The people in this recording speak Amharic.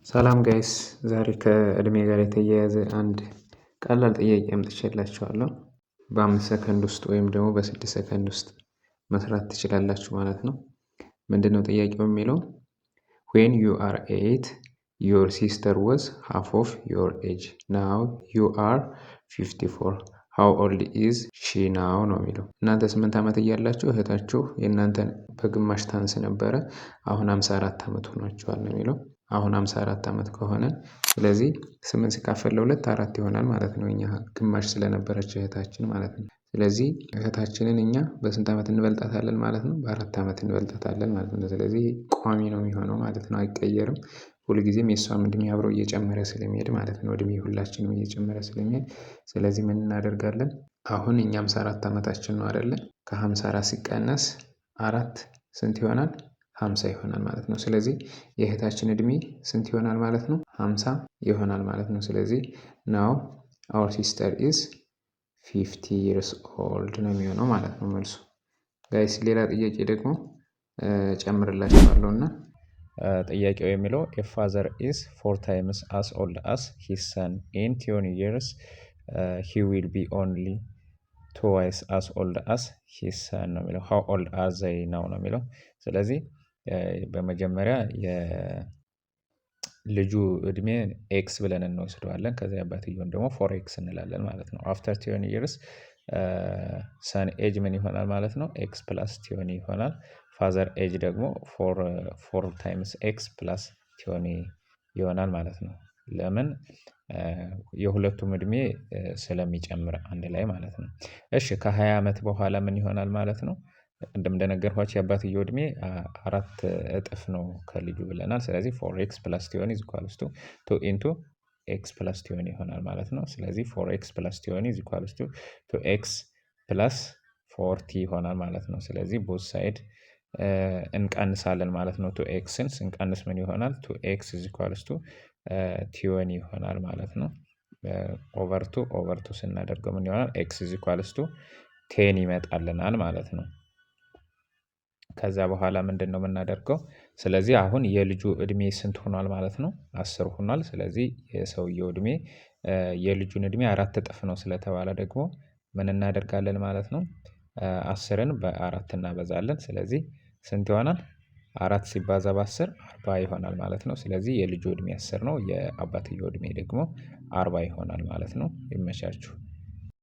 ሰላም ጋይስ ዛሬ ከእድሜ ጋር የተያያዘ አንድ ቀላል ጥያቄ አምጥቼላችኋለሁ። በ5 ሰከንድ ውስጥ ወይም ደግሞ በ6 ሰከንድ ውስጥ መስራት ትችላላችሁ ማለት ነው። ምንድነው ጥያቄው የሚለው? when you are 8 your sister was half of your age now you are 54 how old is she now ነው የሚለው። እናንተ 8 ዓመት እያላችሁ እህታችሁ የእናንተን በግማሽ ታንስ ነበረ። አሁን 54 ዓመት ሆኗችኋል ነው የሚለው። አሁን 54 ዓመት ከሆነ ስለዚህ 8 ሲካፈል ለ2 4 ይሆናል ማለት ነው። እኛ ግማሽ ስለነበረች እህታችን ማለት ነው። ስለዚህ እህታችንን እኛ በስንት ዓመት እንበልጣታለን ማለት ነው? በ4 ዓመት እንበልጣታለን ማለት ነው። ስለዚህ ቋሚ ነው የሚሆነው ማለት ነው፣ አይቀየርም። ሁልጊዜም የእሷም እድሜ አብሮ እየጨመረ ስለሚሄድ ማለት ነው። እድሜ ሁላችንም እየጨመረ ስለሚሄድ ስለዚህ ምን እናደርጋለን? አሁን እኛ 54 ዓመታችን ነው አይደለ? ከ54 ሲቀነስ 4 ስንት ይሆናል? 50 ይሆናል ማለት ነው። ስለዚህ የእህታችን እድሜ ስንት ይሆናል ማለት ነው? 50 ይሆናል ማለት ነው። ስለዚህ now our sister is 50 years old ነው የሚሆነው ማለት ነው መልሱ። ጋይስ ሌላ ጥያቄ ደግሞ ጨምርላችኋለሁ እና ጥያቄው የሚለው a father is 4 times as old as his son in 20 years he will be only twice as old as his son ነው የሚለው how old are they now ነው የሚለው። ስለዚህ በመጀመሪያ የልጁ እድሜ ኤክስ ብለን እንወስደዋለን። ከዛ አባትየውን ደግሞ 4x እንላለን ማለት ነው። after 20 years son age ምን ይሆናል ማለት ነው? x plus 20 ይሆናል። father age ደግሞ 4 times x plus 20 ይሆናል ማለት ነው። ለምን? የሁለቱም እድሜ ስለሚጨምር አንድ ላይ ማለት ነው። እሺ ከ20 ዓመት በኋላ ምን ይሆናል ማለት ነው? እንደነገርኳችሁ የአባትየው እድሜ 4 እጥፍ ነው ከልጁ ብለናል። ስለዚህ 4x plus 20 is equals to 2 into x plus 20 ይሆናል ማለት ነው። ስለዚህ 4x plus 20 is equals to 2x plus 40 ይሆናል ማለት ነው። ስለዚህ both side እንቀንሳለን ማለት ነው። 2xን ስንቀንስ ምን ይሆናል? 2x is equals to 20 ይሆናል ማለት ነው። ኦቨር 2 ስናደርገው ምን ይሆናል? x is equals to 10 ይመጣልናል ማለት ነው። ከዛ በኋላ ምንድነው የምናደርገው? ስለዚህ አሁን የልጁ እድሜ ስንት ሆኗል ማለት ነው? 10 ሆኗል። ስለዚህ የሰውየው እድሜ የልጁን እድሜ 4 እጥፍ ነው ስለተባለ ደግሞ ምን እናደርጋለን ማለት ነው? 10ን በ4 እናበዛለን። ስለዚህ ስንት ይሆናል? 4 ሲባዛ በ10 40 ይሆናል ማለት ነው። ስለዚህ የልጁ እድሜ 10 ነው፣ የአባትየው እድሜ ደግሞ 40 ይሆናል ማለት ነው። ይመቻችሁ።